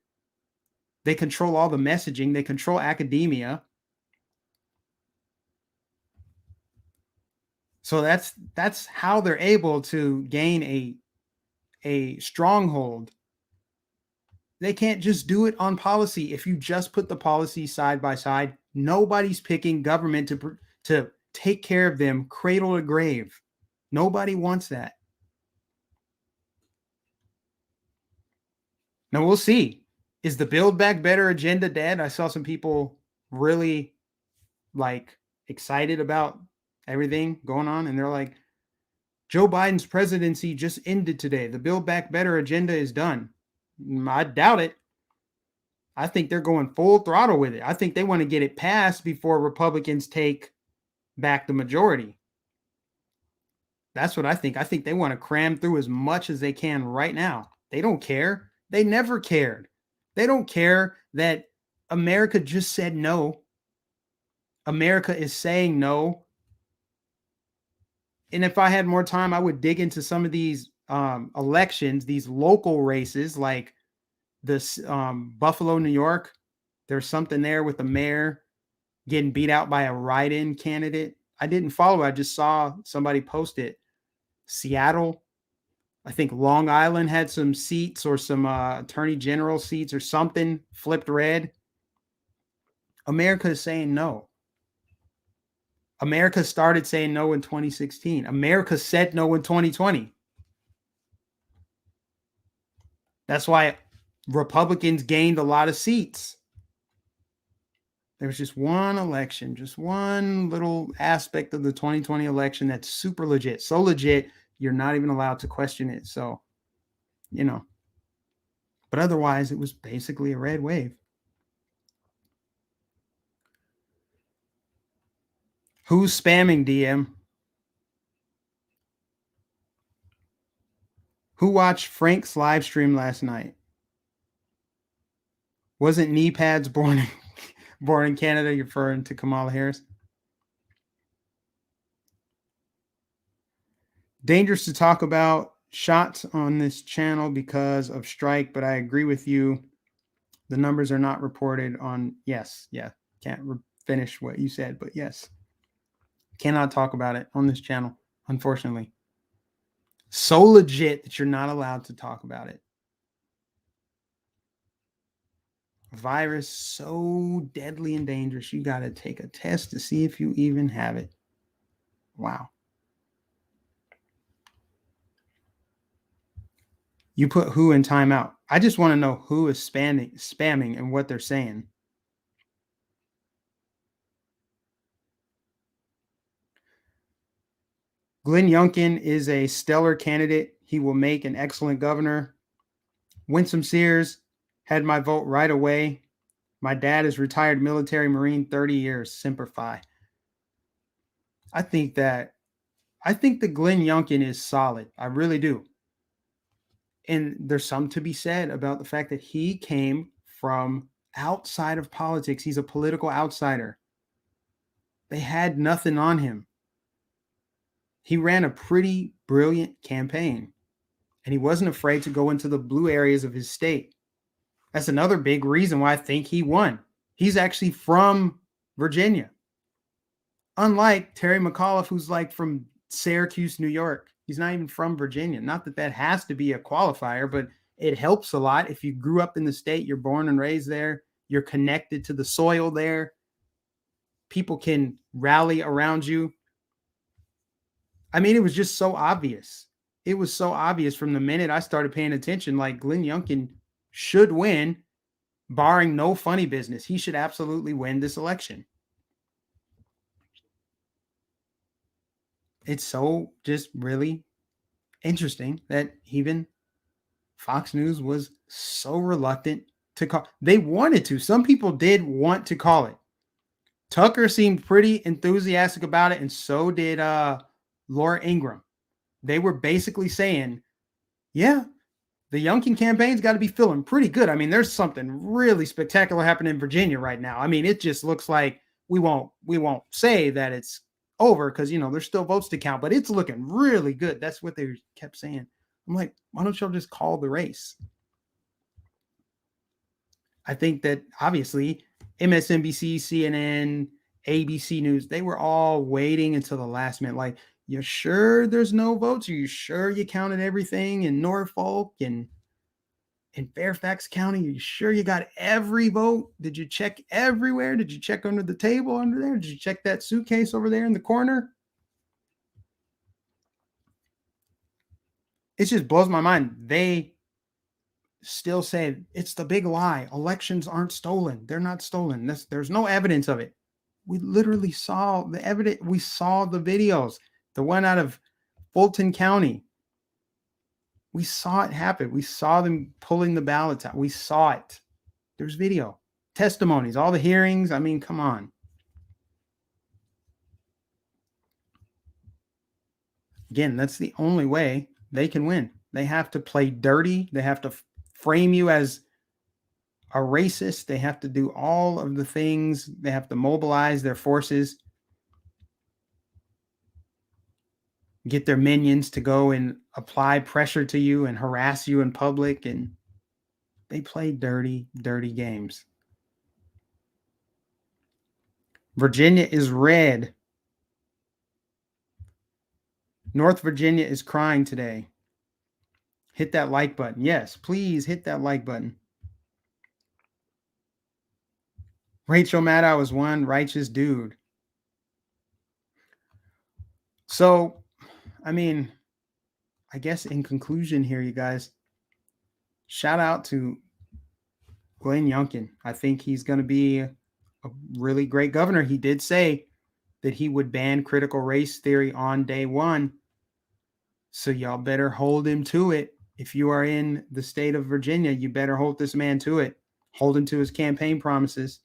They control all the messaging. They control academia. So that's how they're able to gain a stronghold. They can't just do it on policy. If you just put the policy side by side, nobody's picking government to take care of them cradle to grave. Nobody wants that. Now we'll see. Is the Build Back Better agenda dead? I saw some people really excited about everything going on, and they're like, Joe Biden's presidency just ended today. The Build Back Better agenda is done. I doubt it. I think they're going full throttle with it. I think they want to get it passed before Republicans take back the majority. That's what I think. I think they want to cram through as much as they can right now. They don't care. They never cared. They don't care that America just said no. America is saying no. And if I had more time, I would dig into some of these elections, these local races, like this Buffalo, New York. There's something there with the mayor getting beat out by a write-in candidate. I didn't follow it. I just saw somebody post it. Seattle, I think Long Island had some seats or some attorney general seats or something flipped red. America is saying no. America started saying no in 2016. America said no in 2020. That's why Republicans gained a lot of seats. There was just one election, just one little aspect of the 2020 election that's super legit. So legit, you're not even allowed to question it. So, but otherwise, it was basically a red wave. Who's spamming, DM? Who watched Frank's live stream last night? Wasn't knee pads born in Canada? You're referring to Kamala Harris? Dangerous to talk about shots on this channel because of strike, but I agree with you. The numbers are not reported on. Yes. Yeah. Can't finish what you said, but yes. Cannot talk about it on this channel, unfortunately. So legit that you're not allowed to talk about it. Virus so deadly and dangerous, you got to take a test to see if you even have it. Wow. You put who in timeout. I just want to know who is spamming and what they're saying. Glenn Youngkin is a stellar candidate. He will make an excellent governor. Winsome Sears had my vote right away. My dad is retired military Marine, 30 years. Semper Fi. I think that Glenn Youngkin is solid. I really do. And there's some to be said about the fact that he came from outside of politics. He's a political outsider. They had nothing on him. He ran a pretty brilliant campaign, and he wasn't afraid to go into the blue areas of his state. That's another big reason why I think he won. He's actually from Virginia. Unlike Terry McAuliffe, who's from Syracuse, New York. He's not even from Virginia. Not that that has to be a qualifier, but it helps a lot. If you grew up in the state, you're born and raised there, you're connected to the soil there. People can rally around you. I mean, it was just so obvious. It was so obvious from the minute I started paying attention, Glenn Youngkin should win, barring no funny business. He should absolutely win this election. it's so just really interesting that even Fox News was so reluctant to call. They wanted to. Some people did want to call it. Tucker seemed pretty enthusiastic about it, and so did Laura Ingraham. They were basically saying, yeah, the Youngkin campaign's got to be feeling pretty good. I mean, there's something really spectacular happening in Virginia right now. I mean, it just looks like we won't say that it's over because, there's still votes to count, but it's looking really good. That's what they kept saying. I'm like, why don't y'all just call the race? I think that obviously MSNBC, CNN, ABC News, they were all waiting until the last minute. Like, you sure there's no votes? Are you sure you counted everything in Norfolk and in Fairfax County? Are you sure you got every vote? Did you check everywhere? Did you check under the table under there? Did you check that suitcase over there in the corner? It just blows my mind. They still say it's the big lie. Elections aren't stolen. They're not stolen. There's no evidence of it. We literally saw the evidence. We saw the videos. The one out of Fulton County. We saw it happen. We saw them pulling the ballots out. We saw it. There's video, testimonies, all the hearings. I mean, come on. Again, that's the only way they can win. They have to play dirty. They have to frame you as a racist. They have to do all of the things. They have to mobilize their forces, get their minions to go and apply pressure to you and harass you in public. And they play dirty, dirty games. Virginia is red. North Virginia is crying today. Hit that like button. Yes, please hit that like button. Rachel Maddow is one righteous dude. So, I mean, I guess in conclusion here, you guys, shout out to Glenn Youngkin. I think he's going to be a really great governor. He did say that he would ban critical race theory on day one. So y'all better hold him to it. If you are in the state of Virginia, you better hold this man to it. Hold him to his campaign promises.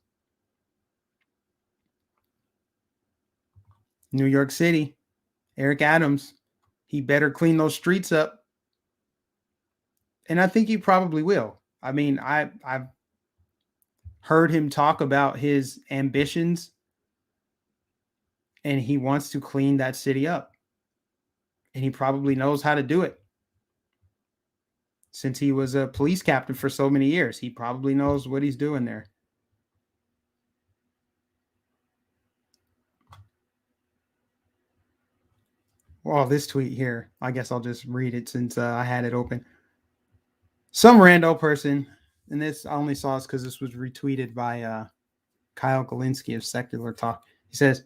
New York City, Eric Adams, he better clean those streets up. And I think he probably will. I mean, I've heard him talk about his ambitions, and he wants to clean that city up. And he probably knows how to do it. Since he was a police captain for so many years, he probably knows what he's doing there. Well, this tweet here, I guess I'll just read it since I had it open. Some rando person, and this I only saw this because this was retweeted by Kyle Galinsky of Secular Talk. He says,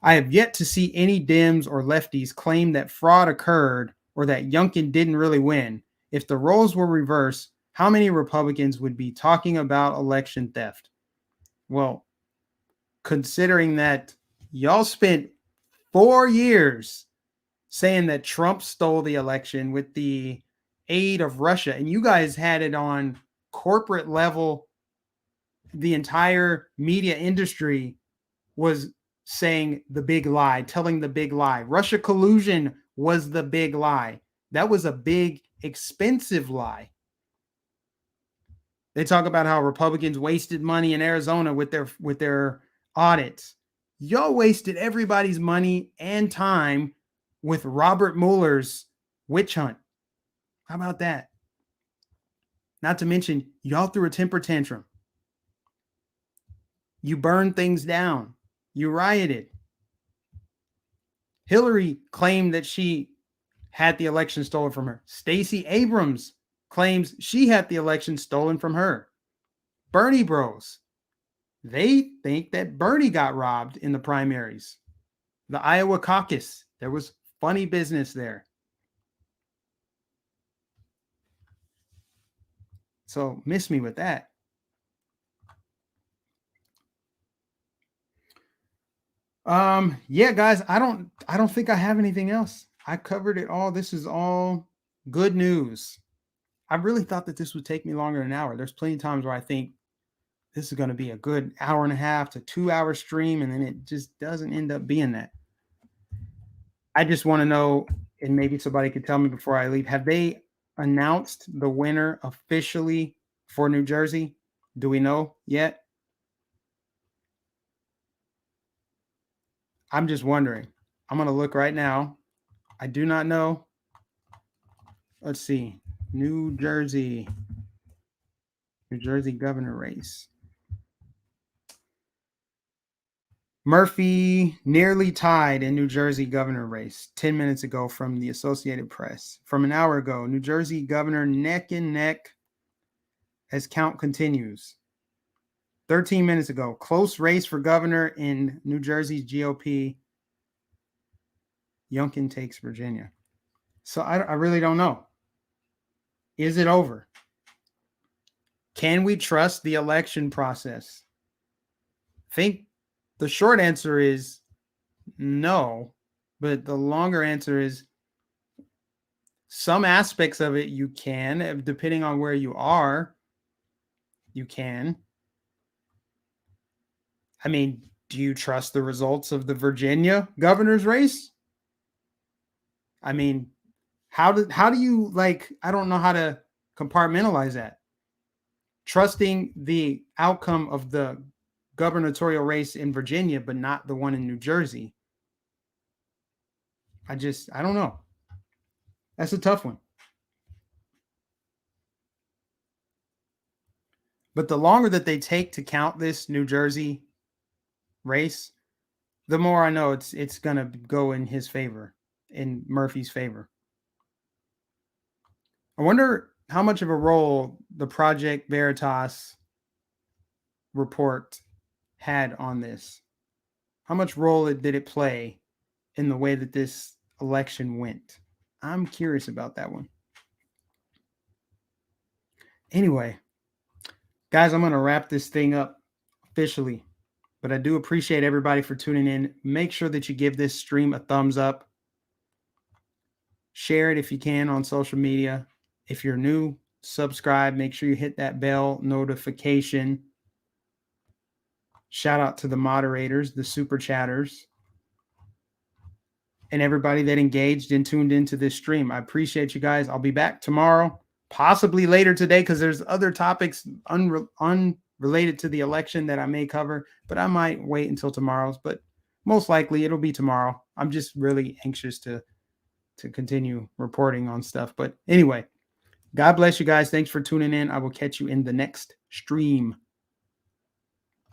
I have yet to see any Dems or lefties claim that fraud occurred or that Youngkin didn't really win. If the roles were reversed, how many Republicans would be talking about election theft? Well, considering that y'all spent 4 years saying that Trump stole the election with the aid of Russia, and you guys had it on corporate level, the entire media industry was saying the big lie, telling the big lie. Russia collusion was the big lie. That was a big, expensive lie. They talk about how Republicans wasted money in Arizona with their audits. Y'all wasted everybody's money and time with Robert Mueller's witch hunt. How about that? Not to mention, y'all threw a temper tantrum. You burned things down. You rioted. Hillary claimed that she had the election stolen from her. Stacey Abrams claims she had the election stolen from her. Bernie bros, they think that Bernie got robbed in the primaries. The Iowa caucus, there was funny business there. So miss me with that. Yeah, guys, I don't think I have anything else. I covered it all. This is all good news. I really thought that this would take me longer than an hour. There's plenty of times where I think this is going to be a good hour and a half to 2 hour stream, and then it just doesn't end up being that. I just want to know, and maybe somebody could tell me before I leave, have they announced the winner officially for New Jersey? Do we know yet? I'm just wondering. I'm going to look right now. I do not know. Let's see. New Jersey governor race. Murphy nearly tied in New Jersey governor race 10 minutes ago from the Associated Press. From an hour ago, New Jersey governor neck and neck as count continues. 13 minutes ago, close race for governor in New Jersey's GOP. Youngkin takes Virginia. So I really don't know. Is it over? Can we trust the election process? I think the short answer is no, but the longer answer is some aspects of it you can, depending on where you are, you can. I mean, do you trust the results of the Virginia governor's race? I mean, how do you, like, I don't know how to compartmentalize that. Trusting the outcome of the gubernatorial race in Virginia, but not the one in New Jersey. I don't know. That's a tough one. But the longer that they take to count this New Jersey race, the more I know it's going to go in his favor, in Murphy's favor. I wonder how much of a role the Project Veritas report had on this. How much role did it play in the way that this election went? I'm curious about that one. Anyway, guys, I'm going to wrap this thing up officially, but I do appreciate everybody for tuning in. Make sure that you give this stream a thumbs up. Share it if you can on social media. If you're new, subscribe. Make sure you hit that bell notification. Shout out to the moderators, the super chatters, and everybody that engaged and tuned into this stream. I appreciate you guys. I'll be back tomorrow, possibly later today, because there's other topics unrelated to the election that I may cover, but I might wait until tomorrow's, but most likely it'll be tomorrow. I'm just really anxious to continue reporting on stuff. But anyway, God bless you guys. Thanks for tuning in. I will catch you in the next stream.